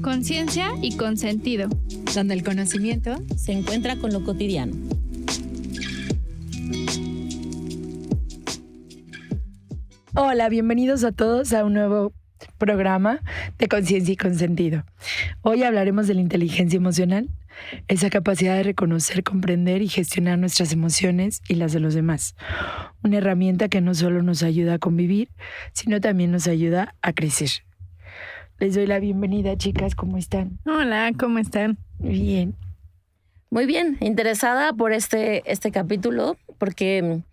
Conciencia y consentido, donde el conocimiento se encuentra con lo cotidiano. Hola, bienvenidos a todos a un nuevo programa de Conciencia y Consentido. Hoy hablaremos de la inteligencia emocional, esa capacidad de reconocer, comprender y gestionar nuestras emociones y las de los demás. Una herramienta que no solo nos ayuda a convivir, sino también nos ayuda a crecer. Les doy la bienvenida, chicas, ¿cómo están? Hola, ¿cómo están? Bien. Muy bien, interesada por este capítulo porque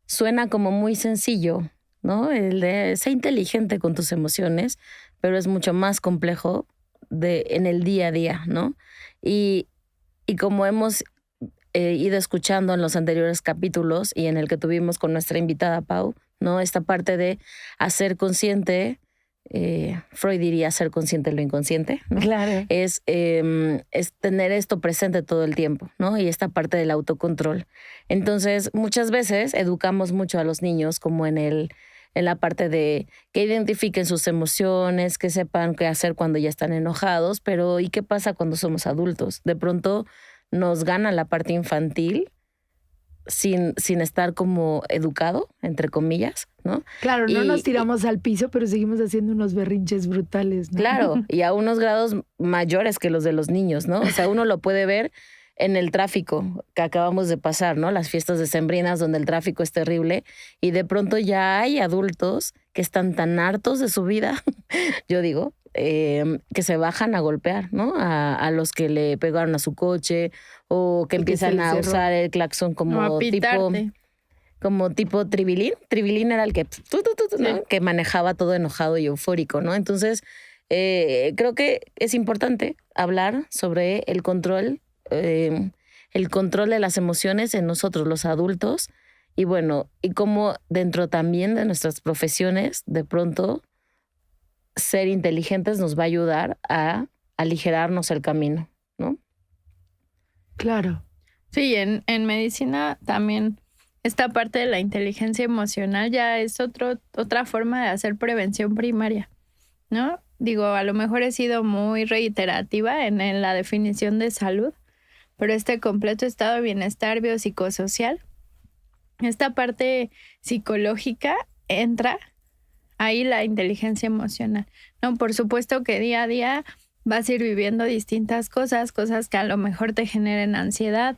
suena como muy sencillo, ¿no? El de ser inteligente con tus emociones, pero es mucho más complejo en el día a día, ¿no? Y como hemos ido escuchando en los anteriores capítulos y en el que tuvimos con nuestra invitada Pau, ¿no? Esta parte de hacer consciente, Freud diría ser consciente de lo inconsciente, ¿no? Claro. Es tener esto presente todo el tiempo, ¿no? Y esta parte del autocontrol. Entonces, muchas veces educamos mucho a los niños como en la parte de que identifiquen sus emociones, que sepan qué hacer cuando ya están enojados, pero ¿y qué pasa cuando somos adultos? De pronto nos gana la parte infantil sin estar como educado, entre comillas, ¿no? Claro, no nos tiramos al piso, pero seguimos haciendo unos berrinches brutales, ¿no? Claro, y a unos grados mayores que los de los niños, ¿no? O sea, uno lo puede ver en el tráfico que acabamos de pasar, ¿no? Las fiestas decembrinas donde el tráfico es terrible y de pronto ya hay adultos que están tan hartos de su vida, yo digo, que se bajan a golpear, ¿no? A los que le pegaron a su coche o que empiezan a usar el claxon como tipo tribilín. Tribilín era el que, ¿no? Que manejaba todo enojado y eufórico, ¿no? Entonces, creo que es importante hablar sobre el control de las emociones en nosotros, los adultos, y bueno, y cómo dentro también de nuestras profesiones, de pronto, ser inteligentes nos va a ayudar a aligerarnos el camino, ¿no? Claro. Sí, en medicina también esta parte de la inteligencia emocional ya es otra forma de hacer prevención primaria, ¿no? Digo, a lo mejor he sido muy reiterativa en la definición de salud, pero este completo estado de bienestar biopsicosocial, esta parte psicológica entra ahí la inteligencia emocional, ¿no? Por supuesto que día a día vas a ir viviendo distintas cosas que a lo mejor te generen ansiedad,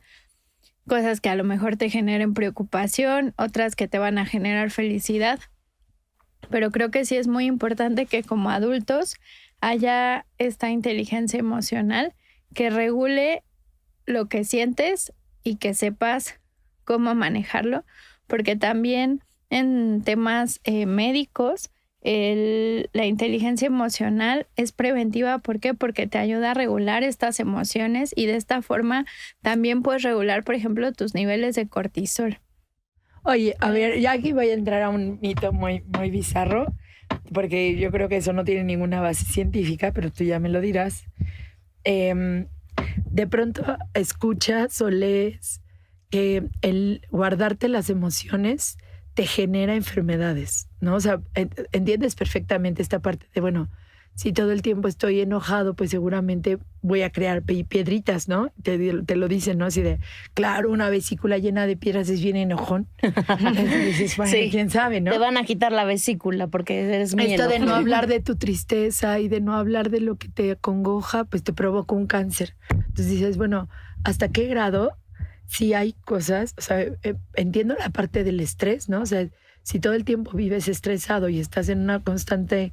cosas que a lo mejor te generen preocupación, otras que te van a generar felicidad. Pero creo que sí es muy importante que como adultos haya esta inteligencia emocional que regule lo que sientes y que sepas cómo manejarlo, porque también en temas médicos la inteligencia emocional es preventiva. ¿Por qué? Porque te ayuda a regular estas emociones y de esta forma también puedes regular, por ejemplo, tus niveles de cortisol. Oye, a ver, ya aquí voy a entrar a un mito muy, muy bizarro, porque yo creo que eso no tiene ninguna base científica, pero tú ya me lo dirás. De pronto escuchas o lees que el guardarte las emociones te genera enfermedades, ¿no? O sea, entiendes perfectamente esta parte de, bueno, si todo el tiempo estoy enojado, pues seguramente voy a crear piedritas, ¿no? Te lo dicen, ¿no? Así de, claro, una vesícula llena de piedras es bien enojón. Entonces dices, bueno, sí, quién sabe, ¿no? Te van a quitar la vesícula porque eres muy Esto de enojón. no hablar de tu tristeza y de no hablar de lo que te acongoja, pues te provoca un cáncer. Entonces dices, bueno, ¿hasta qué grado? Si hay cosas, o sea, entiendo la parte del estrés, ¿no? O sea, si todo el tiempo vives estresado y estás en una constante,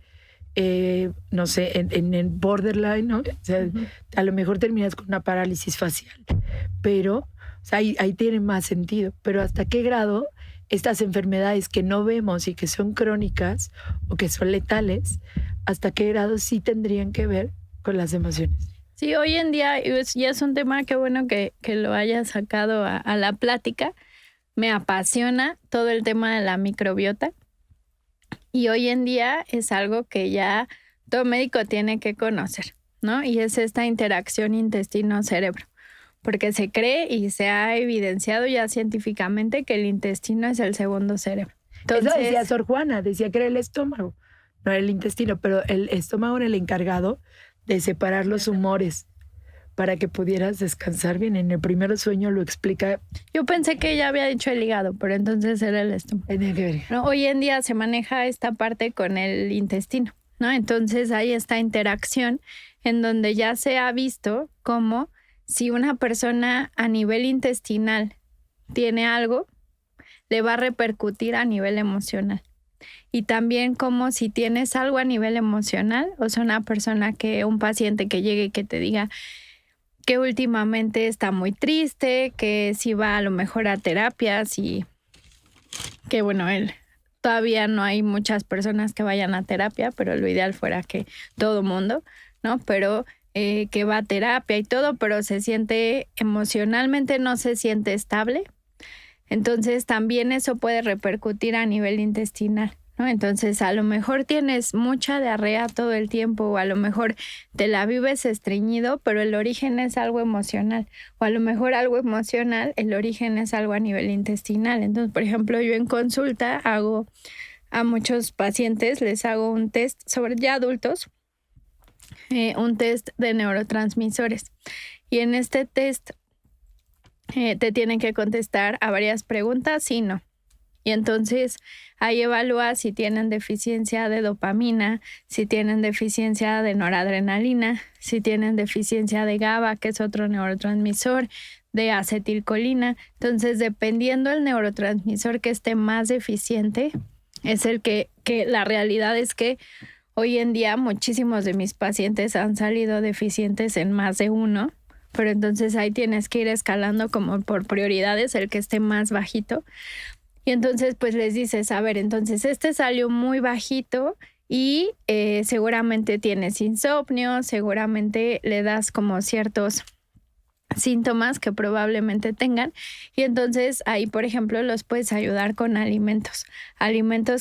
no sé, en el borderline, ¿no? O sea, a lo mejor terminas con una parálisis facial, pero, o sea, ahí tiene más sentido. Pero ¿hasta qué grado estas enfermedades que no vemos y que son crónicas o que son letales, hasta qué grado sí tendrían que ver con las emociones? Sí, hoy en día ya es un tema, qué bueno que lo hayas sacado a la plática. Me apasiona todo el tema de la microbiota y hoy en día es algo que ya todo médico tiene que conocer, ¿no? Y es esta interacción intestino-cerebro, porque se cree y se ha evidenciado ya científicamente que el intestino es el segundo cerebro. Entonces, eso decía Sor Juana, decía que era el estómago, no era el intestino, pero el estómago era el encargado de separar los humores para que pudieras descansar bien. En el primer sueño lo explica. Yo pensé que ya había dicho el hígado, pero entonces era el estómago. Tenía que ver. ¿No? Hoy en día se maneja esta parte con el intestino, ¿no? Entonces hay esta interacción en donde ya se ha visto cómo si una persona a nivel intestinal tiene algo, le va a repercutir a nivel emocional. Y también como si tienes algo a nivel emocional, o sea, una persona un paciente que llegue y que te diga que últimamente está muy triste, que si va a lo mejor a terapias y que bueno, todavía no hay muchas personas que vayan a terapia, pero lo ideal fuera que todo mundo, ¿no? Pero que va a terapia y todo, pero se siente emocionalmente, no se siente estable. Entonces también eso puede repercutir a nivel intestinal, ¿no? Entonces a lo mejor tienes mucha diarrea todo el tiempo o a lo mejor te la vives estreñido, pero el origen es algo emocional. O a lo mejor algo emocional, el origen es algo a nivel intestinal. Entonces, por ejemplo, yo en consulta hago a muchos pacientes, les hago un test sobre ya adultos, un test de neurotransmisores. Y en este test te tienen que contestar a varias preguntas, sí, no. Y entonces ahí evalúas si tienen deficiencia de dopamina, si tienen deficiencia de noradrenalina, si tienen deficiencia de GABA, que es otro neurotransmisor, de acetilcolina. Entonces, dependiendo del neurotransmisor que esté más deficiente, es el que la realidad es que hoy en día muchísimos de mis pacientes han salido deficientes en más de uno. Pero entonces ahí tienes que ir escalando como por prioridades, el que esté más bajito. Y entonces pues les dices, a ver, entonces este salió muy bajito y seguramente tienes insomnio, seguramente le das como ciertos síntomas que probablemente tengan. Y entonces ahí, por ejemplo, los puedes ayudar con alimentos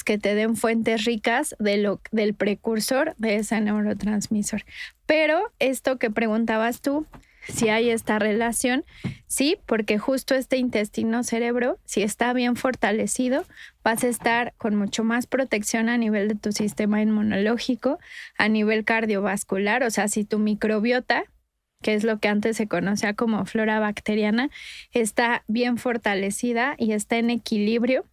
que te den fuentes ricas del precursor de ese neurotransmisor. Pero esto que preguntabas tú, si hay esta relación, sí, porque justo este intestino-cerebro, si está bien fortalecido, vas a estar con mucho más protección a nivel de tu sistema inmunológico, a nivel cardiovascular, o sea, si tu microbiota, que es lo que antes se conocía como flora bacteriana, está bien fortalecida y está en equilibrio,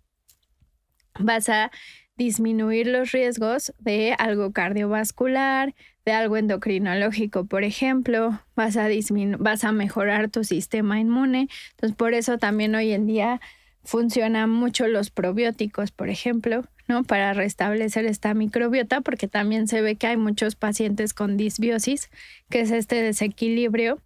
vas a disminuir los riesgos de algo cardiovascular, de algo endocrinológico, por ejemplo, vas a mejorar tu sistema inmune. Entonces, por eso también hoy en día funcionan mucho los probióticos, por ejemplo, ¿no? Para restablecer esta microbiota, porque también se ve que hay muchos pacientes con disbiosis, que es este desequilibrio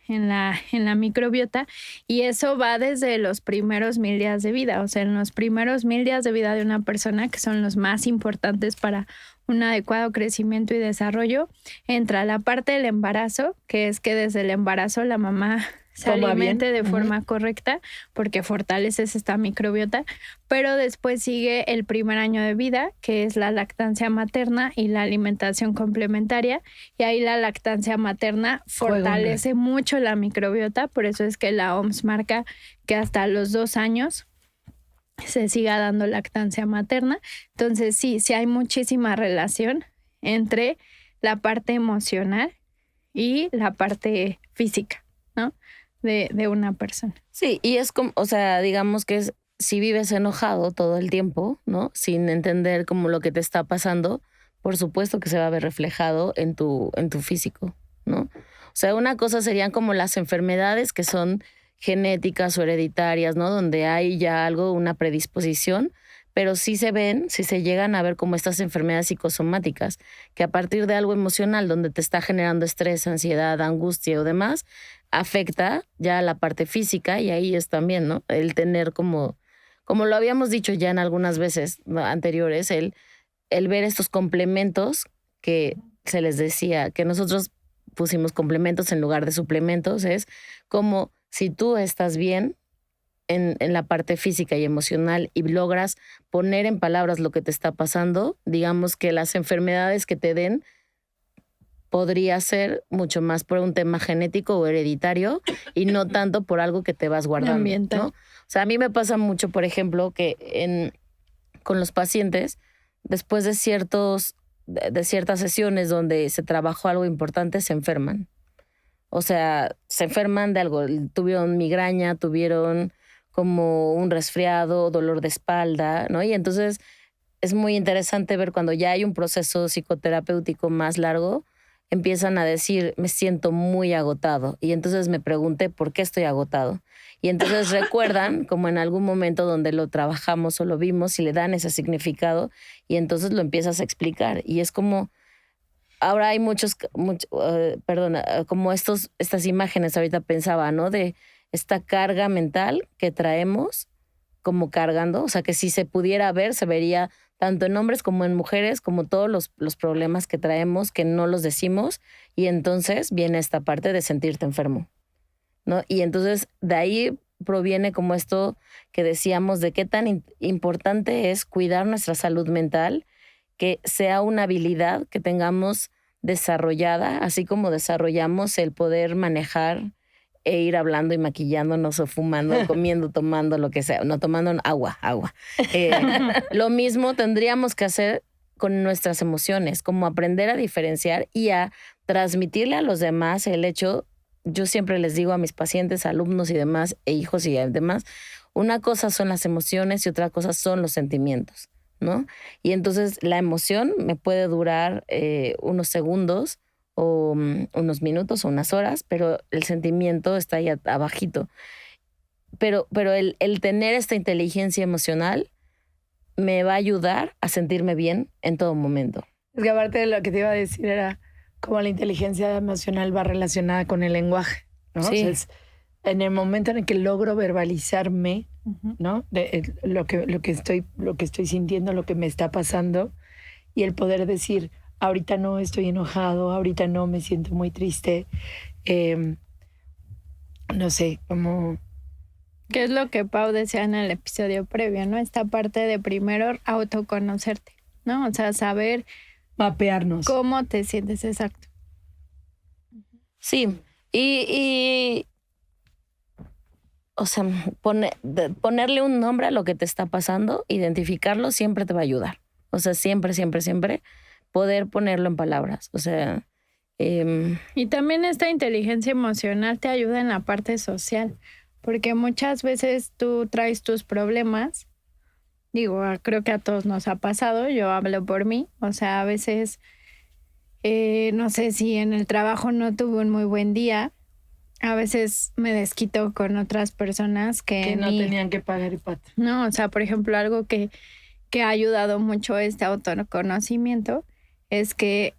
en la microbiota, y eso va desde los primeros 1000 días de vida, o sea, en los primeros 1000 días de vida de una persona, que son los más importantes para un adecuado crecimiento y desarrollo, entra la parte del embarazo, que es que desde el embarazo la mamá se alimente de forma correcta porque fortaleces esta microbiota, pero después sigue el primer año de vida, que es la lactancia materna y la alimentación complementaria, y ahí la lactancia materna fortalece mucho la microbiota, por eso es que la OMS marca que hasta los 2 años se siga dando lactancia materna. Entonces sí hay muchísima relación entre la parte emocional y la parte física, ¿no? De una persona. Sí, y es como, o sea, digamos que si vives enojado todo el tiempo, ¿no? Sin entender como lo que te está pasando, por supuesto que se va a ver reflejado en tu físico, ¿no? O sea, una cosa serían como las enfermedades que son genéticas o hereditarias, ¿no? Donde hay ya una predisposición, pero sí se llegan a ver como estas enfermedades psicosomáticas, que a partir de algo emocional donde te está generando estrés, ansiedad, angustia o demás, afecta ya la parte física, y ahí es también, ¿no? El tener como lo habíamos dicho ya en algunas veces anteriores, el ver estos complementos que se les decía, que nosotros pusimos complementos en lugar de suplementos, es como si tú estás bien en la parte física y emocional y logras poner en palabras lo que te está pasando, digamos que las enfermedades que te den podría ser mucho más por un tema genético o hereditario y no tanto por algo que te vas guardando, ambiental, ¿no? O sea, a mí me pasa mucho, por ejemplo, que con los pacientes, después de ciertos de ciertas sesiones donde se trabajó algo importante, se enferman. O sea, se enferman de algo. Tuvieron migraña, tuvieron como un resfriado, dolor de espalda, ¿no? Y entonces es muy interesante ver cuando ya hay un proceso psicoterapéutico más largo, empiezan a decir, me siento muy agotado. Y entonces me pregunté, ¿por qué estoy agotado? Y entonces recuerdan como en algún momento donde lo trabajamos o lo vimos y le dan ese significado y entonces lo empiezas a explicar. Y es como, ahora hay como estas imágenes, ahorita pensaba, ¿no? De esta carga mental que traemos como cargando, o sea, que si se pudiera ver, se vería tanto en hombres como en mujeres, como todos los problemas que traemos, que no los decimos, y entonces viene esta parte de sentirte enfermo, ¿no? Y entonces de ahí proviene como esto que decíamos de qué tan importante es cuidar nuestra salud mental, que sea una habilidad que tengamos desarrollada, así como desarrollamos el poder manejar e ir hablando y maquillándonos o fumando, comiendo, tomando, lo que sea. No, tomando agua. Lo mismo tendríamos que hacer con nuestras emociones, como aprender a diferenciar y a transmitirle a los demás el hecho. Yo siempre les digo a mis pacientes, alumnos y demás, e hijos y demás, una cosa son las emociones y otra cosa son los sentimientos, ¿no? Y entonces la emoción me puede durar unos segundos o unos minutos o unas horas, pero el sentimiento está ahí abajito. Pero el tener esta inteligencia emocional me va a ayudar a sentirme bien en todo momento. Es que aparte de lo que te iba a decir era cómo la inteligencia emocional va relacionada con el lenguaje, ¿no? Sí. O sea, es en el momento en el que logro verbalizarme, ¿no? Lo que estoy sintiendo, lo que me está pasando, y el poder decir, ahorita no estoy enojado, ahorita no me siento muy triste, no sé, como... ¿Qué es lo que Pau decía en el episodio previo, no? Esta parte de primero autoconocerte, ¿no? O sea, saber mapearnos. ¿Cómo te sientes? Exacto. Sí, y o sea, ponerle un nombre a lo que te está pasando, identificarlo, siempre te va a ayudar. O sea, siempre poder ponerlo en palabras. O sea... Y también esta inteligencia emocional te ayuda en la parte social, porque muchas veces tú traes tus problemas. Digo, creo que a todos nos ha pasado, yo hablo por mí. O sea, a veces, no sé si en el trabajo no tuve un muy buen día. A veces me desquito con otras personas que no tenían que pagar y pato. No, o sea, por ejemplo, algo que ha ayudado mucho este autoconocimiento es que,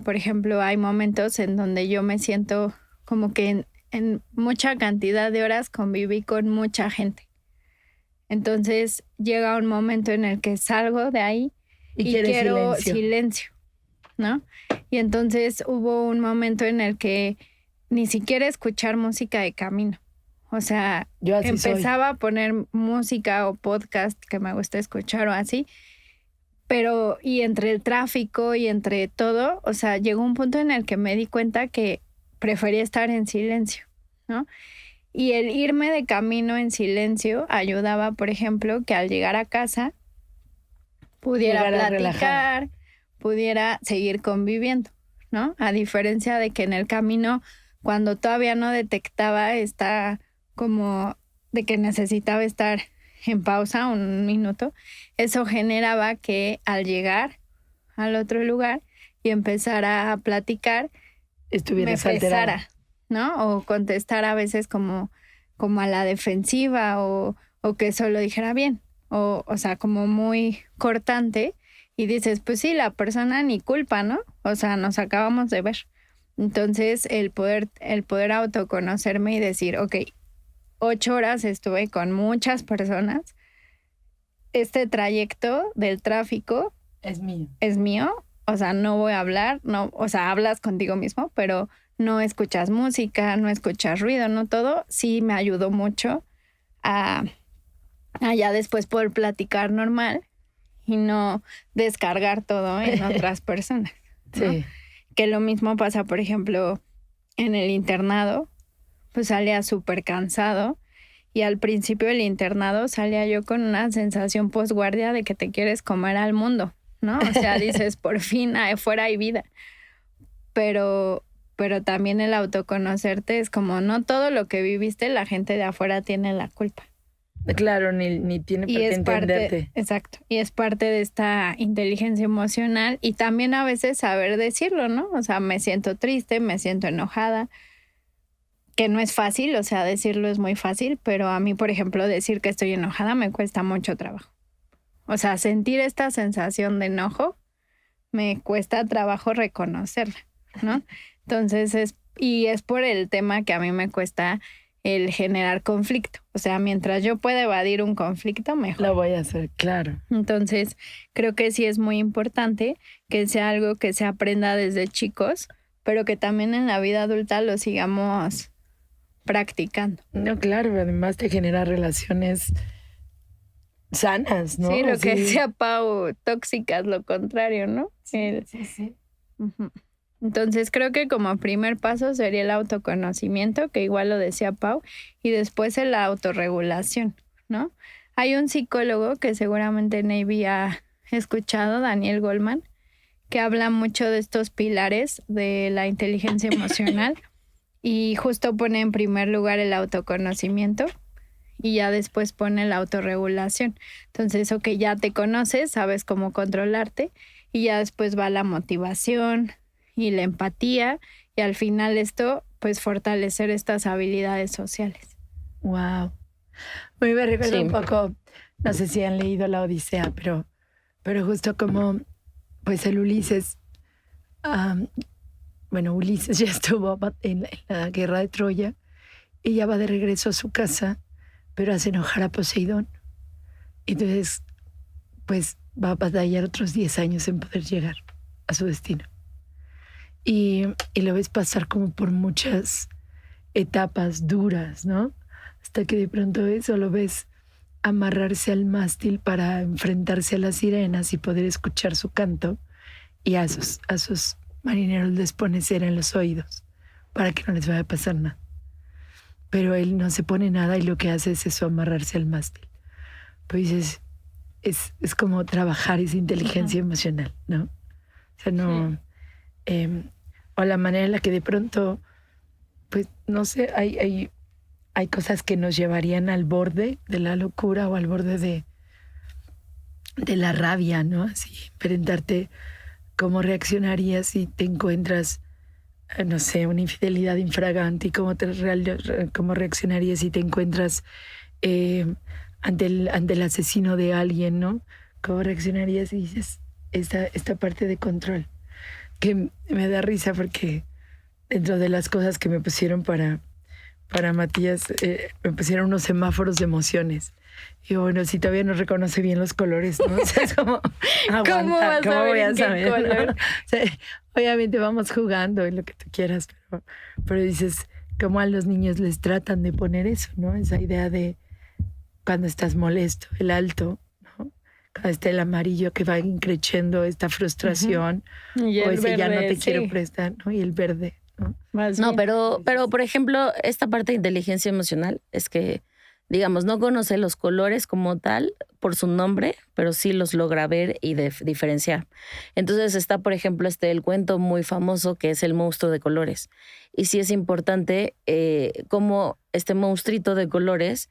por ejemplo, hay momentos en donde yo me siento como que en mucha cantidad de horas conviví con mucha gente. Entonces llega un momento en el que salgo de ahí y quiero silencio, ¿no? Y entonces hubo un momento en el que ni siquiera escuchar música de camino. O sea, empezaba a poner música o podcast que me gusta escuchar o así, pero y entre el tráfico y entre todo, o sea, llegó un punto en el que me di cuenta que prefería estar en silencio, ¿no? Y el irme de camino en silencio ayudaba, por ejemplo, que al llegar a casa pudiera platicar, pudiera seguir conviviendo, ¿no? A diferencia de que en el camino, cuando todavía no detectaba esta como de que necesitaba estar en pausa un minuto, eso generaba que al llegar al otro lugar y empezar a platicar, estuvieras me pesara, alterada, ¿no? O contestar a veces como a la defensiva o que solo dijera bien, o sea, como muy cortante, y dices, pues sí, la persona ni culpa, ¿no? O sea, nos acabamos de ver. Entonces, el poder autoconocerme y decir, ok, 8 horas estuve con muchas personas. Este trayecto del tráfico es mío. O sea, no voy a hablar, no, o sea, hablas contigo mismo, pero no escuchas música, no escuchas ruido, no todo. Sí me ayudó mucho a ya después poder platicar normal y no descargar todo en otras personas, ¿no? Sí. Que lo mismo pasa, por ejemplo, en el internado. Pues salía súper cansado y al principio del internado salía yo con una sensación posguardia de que te quieres comer al mundo, ¿no? O sea, dices, por fin afuera hay vida. Pero también el autoconocerte es como, no todo lo que viviste, la gente de afuera tiene la culpa. Claro, ni tiene por qué entenderte. Exacto. Y es parte de esta inteligencia emocional y también a veces saber decirlo, ¿no? O sea, me siento triste, me siento enojada, que no es fácil, o sea, decirlo es muy fácil, pero a mí, por ejemplo, decir que estoy enojada me cuesta mucho trabajo. O sea, sentir esta sensación de enojo me cuesta trabajo reconocerla, ¿no? Entonces es por el tema que a mí me cuesta el generar conflicto. O sea, mientras yo pueda evadir un conflicto, mejor. Lo voy a hacer, claro. Entonces, creo que sí es muy importante que sea algo que se aprenda desde chicos, pero que también en la vida adulta lo sigamos practicando. No, claro, además te genera relaciones sanas, ¿no? Sí, lo que decía Pau, tóxicas, lo contrario, ¿no? Sí. Uh-huh. Entonces creo que como primer paso sería el autoconocimiento, que igual lo decía Pau, y después la autorregulación, ¿no? Hay un psicólogo que seguramente Navy ha escuchado, Daniel Goleman, que habla mucho de estos pilares de la inteligencia emocional y justo pone en primer lugar el autoconocimiento y ya después pone la autorregulación. Entonces, ok, ya te conoces, sabes cómo controlarte y ya después va la motivación y la empatía y al final esto, pues fortalecer estas habilidades sociales. Wow. Me recuerda un poco, no sé si han leído La Odisea, pero justo como pues el Ulises, Ulises ya estuvo en la guerra de Troya y ya va de regreso a su casa, pero hace enojar a Poseidón. Entonces, pues va a batallar otros 10 años en poder llegar a su destino. Y lo ves pasar como por muchas etapas duras, ¿no? Hasta que de pronto eso lo ves amarrarse al mástil para enfrentarse a las sirenas y poder escuchar su canto, y a esos marineros les pone cera en los oídos para que no les vaya a pasar nada. Pero él no se pone nada y lo que hace es eso, amarrarse al mástil. Pues dices, es como trabajar esa inteligencia emocional, ¿no? O sea, no... o la manera en la que de pronto, pues, no sé, hay cosas que nos llevarían al borde de la locura o al borde de la rabia, ¿no? Así, preguntarte cómo reaccionarías si te encuentras, no sé, una infidelidad infragante y cómo reaccionarías si te encuentras ante el asesino de alguien, ¿no? ¿Cómo reaccionarías si dices esta parte de control? Que me da risa porque dentro de las cosas que me pusieron para Matías, me pusieron unos semáforos de emociones. Y bueno, si todavía no reconoce bien los colores, ¿no? O sea, es como, aguanta, ¿cómo voy a saber? Color? O sea, obviamente vamos jugando en lo que tú quieras, pero dices, como a los niños les tratan de poner eso, ¿no? Esa idea de cuando estás molesto, el alto, ¿no? Cuando está el amarillo que va increciendo esta frustración, y o ese verde, ya no te quiero prestar, ¿no? Y el verde, ¿no? No, pero por ejemplo, esta parte de inteligencia emocional es que, digamos, no conoce los colores como tal por su nombre, pero sí los logra ver y diferenciar. Entonces está, por ejemplo, el cuento muy famoso que es El monstruo de colores. Y sí es importante cómo este monstruito de colores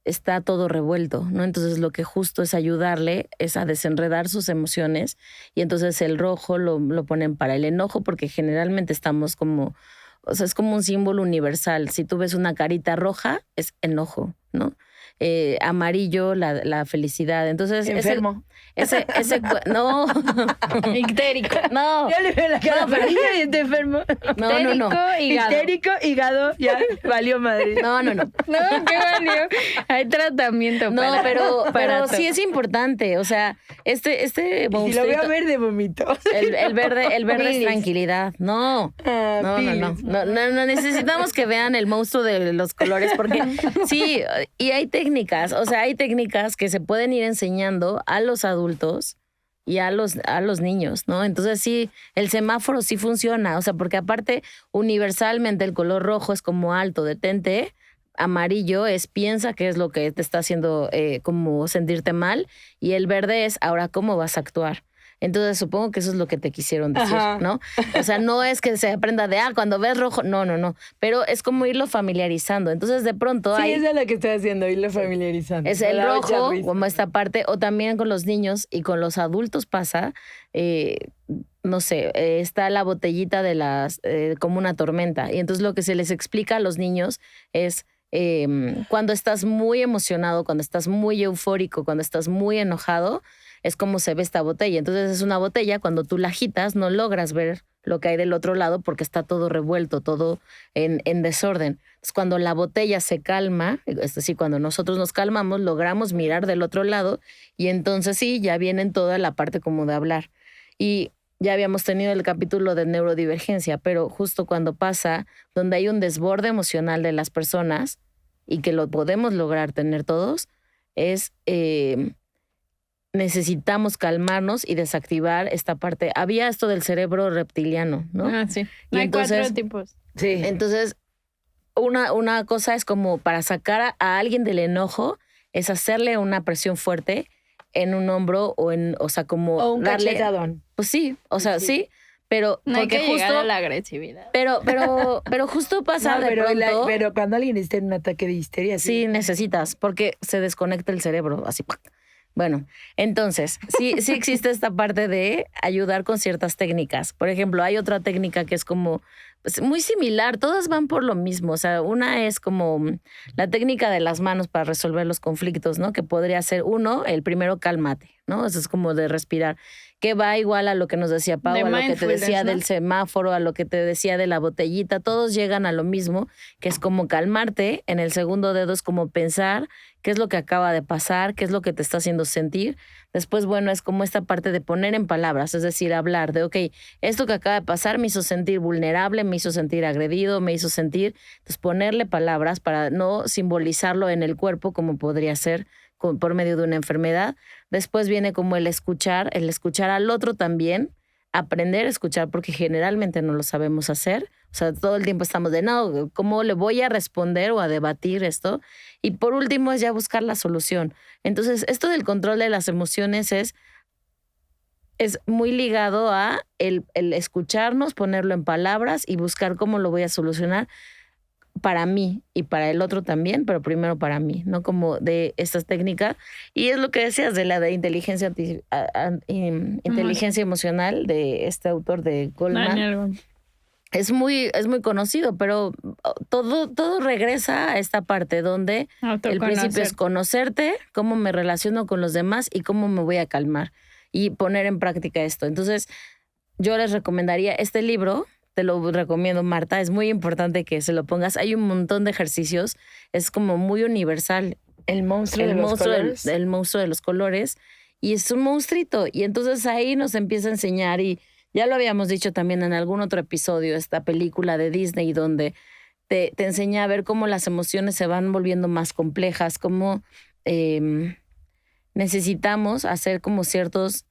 está todo revuelto, ¿no? Entonces lo que justo es ayudarle es a desenredar sus emociones y entonces el rojo lo ponen para el enojo porque generalmente estamos como... O sea, es como un símbolo universal. Si tú ves una carita roja, es enojo, ¿no? Amarillo, la felicidad. Entonces, enfermo. No. Histérico. No. Yo le veo la cara amarilla y está enfermo. No. Hígado. Histérico, hígado, ya valió madre. No. No, ¿qué valió? Hay tratamiento. No, pero sí es importante. O sea, este monstruito. Si lo veo verde, vomito. El verde es tranquilidad. No. No necesitamos que vean el monstruo de los colores porque sí, y hay técnicas, o sea, hay técnicas que se pueden ir enseñando a los adultos y a los niños, ¿no? Entonces sí, el semáforo sí funciona, o sea, porque aparte universalmente el color rojo es como alto, detente, amarillo es piensa que es lo que te está haciendo como sentirte mal y el verde es ahora cómo vas a actuar. Entonces supongo que eso es lo que te quisieron decir, Ajá. ¿no? O sea, no es que se aprenda de, cuando ves rojo, no. Pero es como irlo familiarizando. Entonces de pronto Sí, hay... eso es lo que estoy haciendo, irlo familiarizando. Es Me el da mucha rojo, risa. como esta parte, o también con los niños y con los adultos pasa, no sé, está la botellita de las, como una tormenta. Y entonces lo que se les explica a los niños es cuando estás muy emocionado, cuando estás muy eufórico, cuando estás muy enojado, es como se ve esta botella. Entonces es una botella, cuando tú la agitas, no logras ver lo que hay del otro lado porque está todo revuelto, todo en desorden. Entonces, cuando la botella se calma, es decir, cuando nosotros nos calmamos, logramos mirar del otro lado y entonces sí, ya viene en toda la parte como de hablar. Y ya habíamos tenido el capítulo de neurodivergencia, pero justo cuando pasa, donde hay un desborde emocional de las personas y que lo podemos lograr tener todos, es... necesitamos calmarnos y desactivar esta parte. Había esto del cerebro reptiliano, ¿no? Sí. Y Hay entonces- 4 tipos. Sí. Entonces, una cosa es como para sacar a alguien del enojo, es hacerle una presión fuerte en un hombro o sea, como O un darle... cachetadón. Pues sí, o sea, Sí. sí, pero No hay porque que justo... llegar a la agresividad. Pero justo pasa No, de pero, pronto... pero cuando alguien está en un ataque de histeria, Sí, necesitas, porque se desconecta el cerebro, así. ¡pac! Bueno, entonces, sí existe esta parte de ayudar con ciertas técnicas. Por ejemplo, hay otra técnica que es como pues, muy similar, todas van por lo mismo. O sea, una es como la técnica de las manos para resolver los conflictos, ¿no? Que podría ser el primero, cálmate, ¿no? Eso es como de respirar, que va igual a lo que nos decía Pau, De a lo que te mindfulness, decía ¿no? del semáforo, a lo que te decía de la botellita, todos llegan a lo mismo, que es como calmarte. En el segundo dedo es como pensar qué es lo que acaba de pasar, qué es lo que te está haciendo sentir. Después, bueno, es como esta parte de poner en palabras, es decir, hablar de, ok, esto que acaba de pasar me hizo sentir vulnerable, me hizo sentir agredido, me hizo sentir, entonces ponerle palabras para no simbolizarlo en el cuerpo como podría ser por medio de una enfermedad. Después viene como el escuchar al otro también, aprender a escuchar porque generalmente no lo sabemos hacer. O sea, todo el tiempo estamos de, no, ¿cómo le voy a responder o a debatir esto? Y por último es ya buscar la solución. Entonces, esto del control de las emociones es muy ligado a el escucharnos, ponerlo en palabras y buscar cómo lo voy a solucionar para mí y para el otro también, pero primero para mí, ¿no? Como de estas técnicas. Y es lo que decías de la de inteligencia emocional de este autor de Goldman. Daniel Goleman. Es muy conocido, pero todo regresa a esta parte donde el principio es conocerte, cómo me relaciono con los demás y cómo me voy a calmar y poner en práctica esto. Entonces, yo les recomendaría este libro, te lo recomiendo, Marta, es muy importante que se lo pongas. Hay un montón de ejercicios, es como muy universal. El monstruo de los colores. El monstruo de los colores, y es un monstruito. Y entonces ahí nos empieza a enseñar, y ya lo habíamos dicho también en algún otro episodio, esta película de Disney donde te enseña a ver cómo las emociones se van volviendo más complejas, cómo necesitamos hacer como ciertas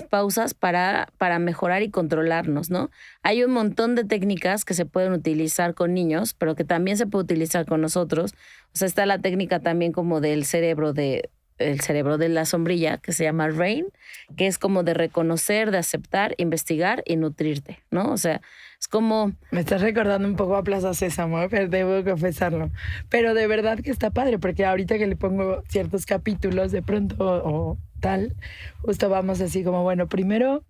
pausas para mejorar y controlarnos, ¿no? Hay un montón de técnicas que se pueden utilizar con niños, pero que también se puede utilizar con nosotros. O sea, está la técnica también como del cerebro de la sombrilla, que se llama RAIN, que es como de reconocer, de aceptar, investigar y nutrirte, ¿no? O sea, es como... Me estás recordando un poco a Plaza Sésamo, pero debo confesarlo. Pero de verdad que está padre, porque ahorita que le pongo ciertos capítulos de pronto o tal, justo vamos así como, bueno, primero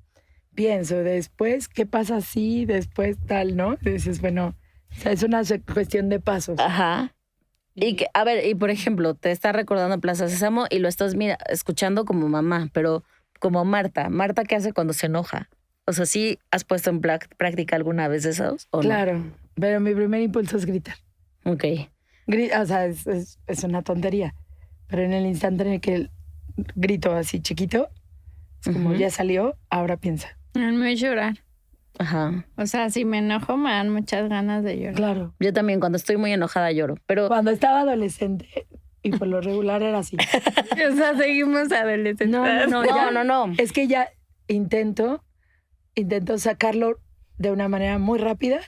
pienso, después qué pasa así, después tal, ¿no? Y dices, bueno, o sea, es una cuestión de pasos. Ajá. Y que, a ver, y por ejemplo, te está recordando Plaza Sésamo y lo estás escuchando como mamá, pero como Marta. Marta, ¿qué hace cuando se enoja? O sea, ¿sí has puesto en práctica alguna vez esos o no? Claro, pero mi primer impulso es gritar. Ok. O sea, es una tontería, pero en el instante en el que grito así chiquito, es como ya salió, ahora piensa. Me voy a llorar. Ajá. O sea, si me enojo me dan muchas ganas de llorar. Claro. Yo también cuando estoy muy enojada lloro, pero... Cuando estaba adolescente, y por lo regular era así. O sea, seguimos adolescentes. No. Es que ya intento sacarlo de una manera muy rápida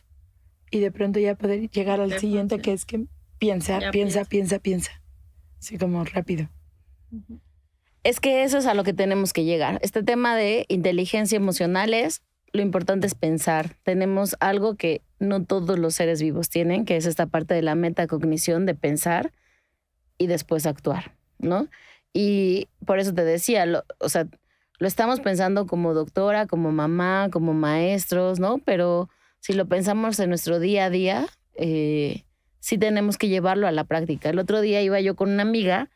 y de pronto ya poder llegar al siguiente, que es que piensa. Así como rápido. Es que eso es a lo que tenemos que llegar. Este tema de inteligencia emocional lo importante es pensar. Tenemos algo que no todos los seres vivos tienen, que es esta parte de la metacognición de pensar y después actuar, ¿no? Y por eso te decía, lo estamos pensando como doctora, como mamá, como maestros, ¿no? Pero si lo pensamos en nuestro día a día, sí tenemos que llevarlo a la práctica. El otro día iba yo con una amiga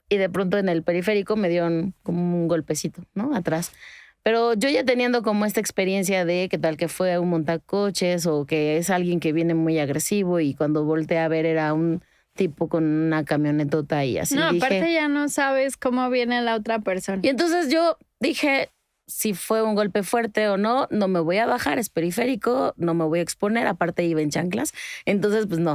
y de pronto en el periférico me dieron como un golpecito, ¿no? Atrás. Pero yo ya teniendo como esta experiencia de qué tal que fue a un montacoches o que es alguien que viene muy agresivo y cuando volteé a ver era un tipo con una camionetota y así. No, dije, aparte ya no sabes cómo viene la otra persona. Y entonces yo dije, si fue un golpe fuerte o no, no me voy a bajar, es periférico, no me voy a exponer, aparte iba en chanclas. Entonces, pues no.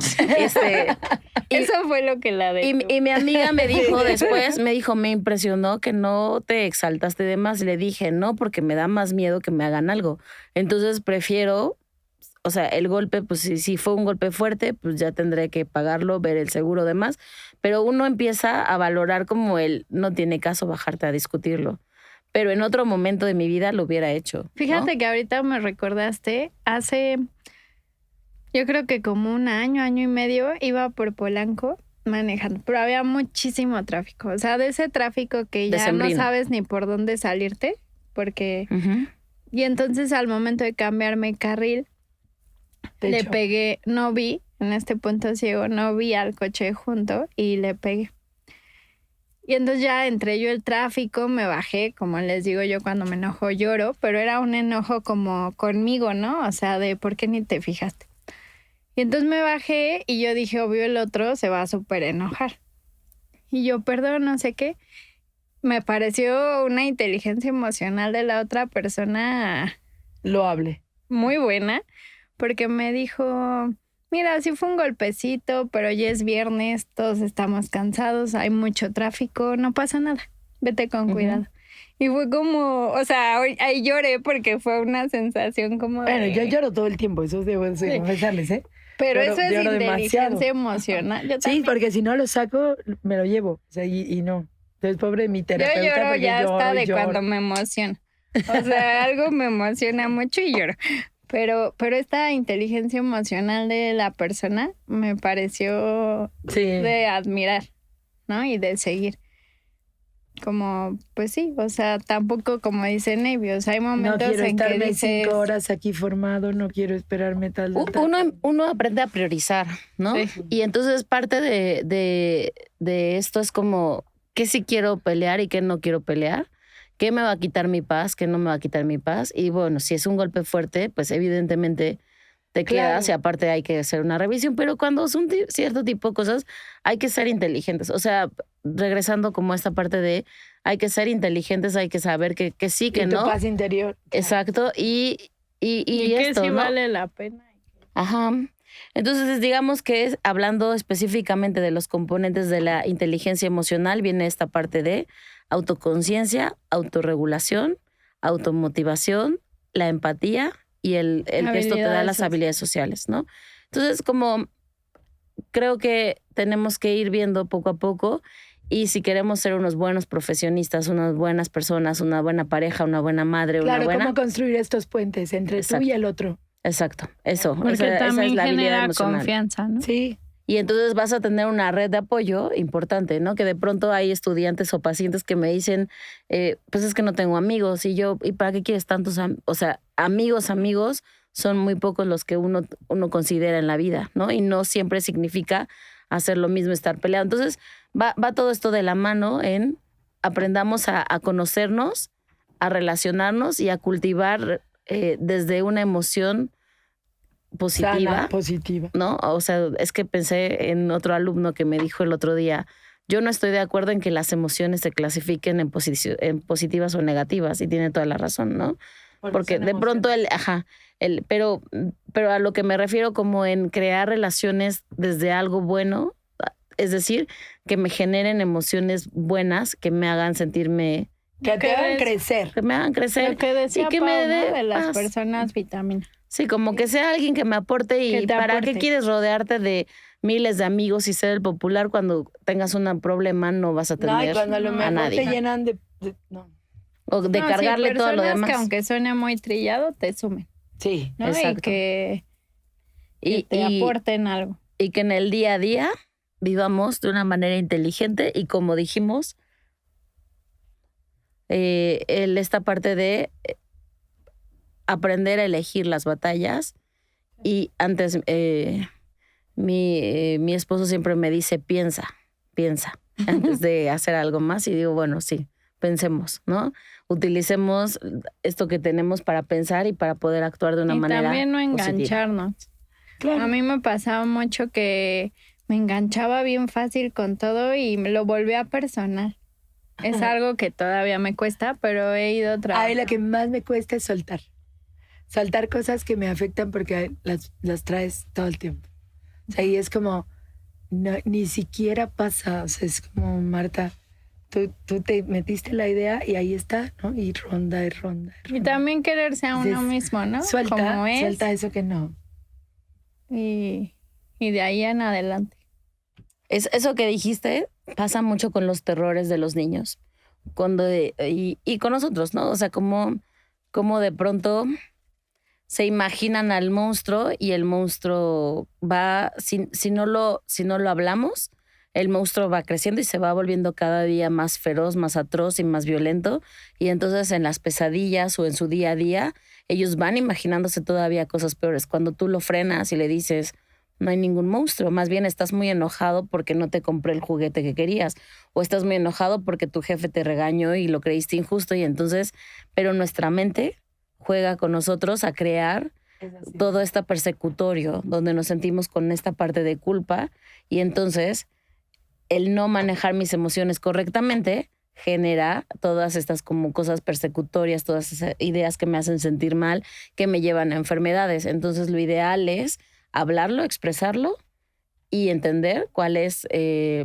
Eso fue lo que la y mi amiga me dijo después, me impresionó que no te exaltaste de más. Le dije, no, porque me da más miedo que me hagan algo. Entonces prefiero, o sea, el golpe, pues si fue un golpe fuerte, pues ya tendré que pagarlo, ver el seguro, demás. Pero uno empieza a valorar como no tiene caso bajarte a discutirlo. Pero en otro momento de mi vida lo hubiera hecho. Fíjate que ahorita me recordaste, hace, yo creo que como un año y medio, iba por Polanco manejando, pero había muchísimo tráfico. O sea, de ese tráfico que ya no sabes ni por dónde salirte, porque... Uh-huh. Y entonces al momento de cambiarme carril, le pegué, no vi, en este punto ciego, no vi al coche junto y le pegué. Y entonces ya entré yo el tráfico, me bajé, como les digo yo cuando me enojo lloro, pero era un enojo como conmigo, ¿no? O sea, de ¿por qué ni te fijaste? Y entonces me bajé y yo dije, obvio el otro se va a súper enojar. Y yo, perdón, no sé qué. Me pareció una inteligencia emocional de la otra persona loable, muy buena, porque me dijo... Mira, sí fue un golpecito, pero ya es viernes, todos estamos cansados, hay mucho tráfico, no pasa nada, vete con cuidado. Y fue como, o sea, ahí lloré porque fue una sensación como Bueno, yo lloro todo el tiempo, eso debo confesarles, ¿eh? Pero eso es inteligencia emocional. Yo sí, porque si no lo saco, me lo llevo, o sea, y no. Entonces, pobre mi terapeuta. Yo lloro ya hasta de cuando me emociona. O sea, algo me emociona mucho y lloro. Pero esta inteligencia emocional de la persona me pareció de admirar, ¿no? Y de seguir. Como, pues sí, o sea, tampoco como dice Navy, o sea, hay momentos en que dices... No quiero estarme 5 horas aquí formado, no quiero esperarme tal. Uno aprende a priorizar, ¿no? Sí. Y entonces parte de esto es como, ¿qué sí quiero pelear y qué no quiero pelear? ¿Qué me va a quitar mi paz? ¿Qué no me va a quitar mi paz? Y bueno, si es un golpe fuerte, pues evidentemente te quedas y aparte hay que hacer una revisión. Pero cuando son cierto tipo de cosas, hay que ser inteligentes. O sea, regresando como a esta parte de hay que ser inteligentes, hay que saber que sí, que no. Tu paz interior. Exacto. Y esto, que sí, ¿no? Vale la pena. Ajá. Entonces, digamos que hablando específicamente de los componentes de la inteligencia emocional, viene esta parte de autoconciencia, autorregulación, automotivación, la empatía y el que esto te da las habilidades sociales, ¿no? Entonces, como creo que tenemos que ir viendo poco a poco y si queremos ser unos buenos profesionistas, unas buenas personas, una buena pareja, una buena madre, claro, cómo construir estos puentes entre tú y el otro. Exacto, eso. Porque también esa es la genera confianza, ¿no? Sí. Y entonces vas a tener una red de apoyo importante, ¿no? Que de pronto hay estudiantes o pacientes que me dicen, pues es que no tengo amigos. Y yo, ¿y para qué quieres tantos amigos? O sea, amigos son muy pocos los que uno considera en la vida, ¿no? Y no siempre significa hacer lo mismo, estar peleado. Entonces va todo esto de la mano en aprendamos a conocernos, a relacionarnos y a cultivar desde una emoción positiva. Sana, positiva. ¿No? O sea, es que pensé en otro alumno que me dijo el otro día, yo no estoy de acuerdo en que las emociones se clasifiquen en positivas o negativas, y tiene toda la razón, ¿no? Porque de pronto pero a lo que me refiero como en crear relaciones desde algo bueno, es decir, que me generen emociones buenas, que me hagan sentirme... Que te hagan crecer. Que me hagan crecer. Lo que decía Pau, ¿no? De las personas vitamina. Sí, como que sea alguien que me aporte y Que te ¿para aporte. qué quieres rodearte de miles de amigos y ser el popular cuando tengas un problema no vas a No, y tener cuando a lo a mejor nadie? te llenan no. O de No, cargarle sí, todo lo personas demás. que aunque suene muy trillado, te sumen, Sí. ¿no? Exacto. Que te Y aporten algo. que en el día a día vivamos de una manera inteligente y como dijimos, esta parte de aprender a elegir las batallas y antes mi esposo siempre me dice piensa antes de hacer algo más y digo, bueno, sí, pensemos, ¿no? Utilicemos esto que tenemos para pensar y para poder actuar de una Y manera también no positiva. engancharnos. Claro. A mí me pasaba mucho que me enganchaba bien fácil con todo y me lo volvía personal. Es algo que todavía me cuesta, pero he ido Ay, trabajando. lo que más me cuesta es soltar. Soltar cosas que me afectan porque las traes todo el tiempo. O sea, y es como, ni siquiera pasa. O sea, es como, Marta, tú te metiste la idea y ahí está, ¿no? Y ronda, y ronda. Y Y ronda. también quererse a uno Entonces, mismo, ¿no? Suelta, Como es. suelta eso que no. Y de ahí en adelante. Eso que dijiste pasa mucho con los terrores de los niños y con nosotros, ¿no? O sea, como de pronto se imaginan al monstruo y el monstruo va, si no lo hablamos, el monstruo va creciendo y se va volviendo cada día más feroz, más atroz y más violento. Y entonces en las pesadillas o en su día a día, ellos van imaginándose todavía cosas peores. Cuando tú lo frenas y le dices, no hay ningún monstruo, más bien estás muy enojado porque no te compré el juguete que querías, o estás muy enojado porque tu jefe te regañó y lo creíste injusto y entonces, pero nuestra mente juega con nosotros a crear todo este persecutorio donde nos sentimos con esta parte de culpa y entonces el no manejar mis emociones correctamente genera todas estas como cosas persecutorias, todas esas ideas que me hacen sentir mal, que me llevan a enfermedades. Entonces lo ideal es hablarlo, expresarlo y entender cuál es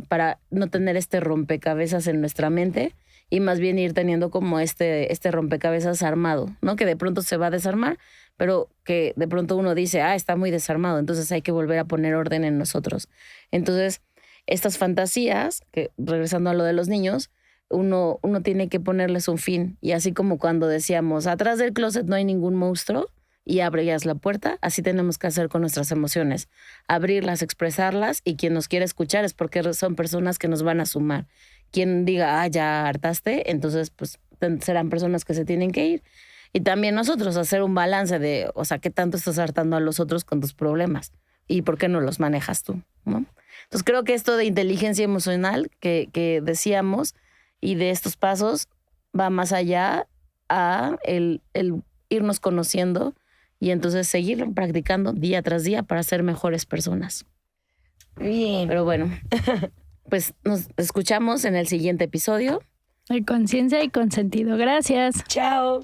para no tener este rompecabezas en nuestra mente y más bien ir teniendo como este rompecabezas armado, ¿no? Que de pronto se va a desarmar, pero que de pronto uno dice, está muy desarmado, entonces hay que volver a poner orden en nosotros. Entonces, estas fantasías, que regresando a lo de los niños, uno tiene que ponerles un fin. Y así como cuando decíamos, atrás del closet no hay ningún monstruo, y abrías la puerta, así tenemos que hacer con nuestras emociones. Abrirlas, expresarlas, y quien nos quiere escuchar es porque son personas que nos van a sumar. Quien diga, ya hartaste, entonces pues serán personas que se tienen que ir. Y también nosotros hacer un balance de, o sea, qué tanto estás hartando a los otros con tus problemas y por qué no los manejas tú, ¿no? Entonces creo que esto de inteligencia emocional que decíamos y de estos pasos va más allá a el irnos conociendo y entonces seguir practicando día tras día para ser mejores personas. Bien. Pero bueno, pues nos escuchamos en el siguiente episodio. Hay conciencia y consentido. Gracias. Chao.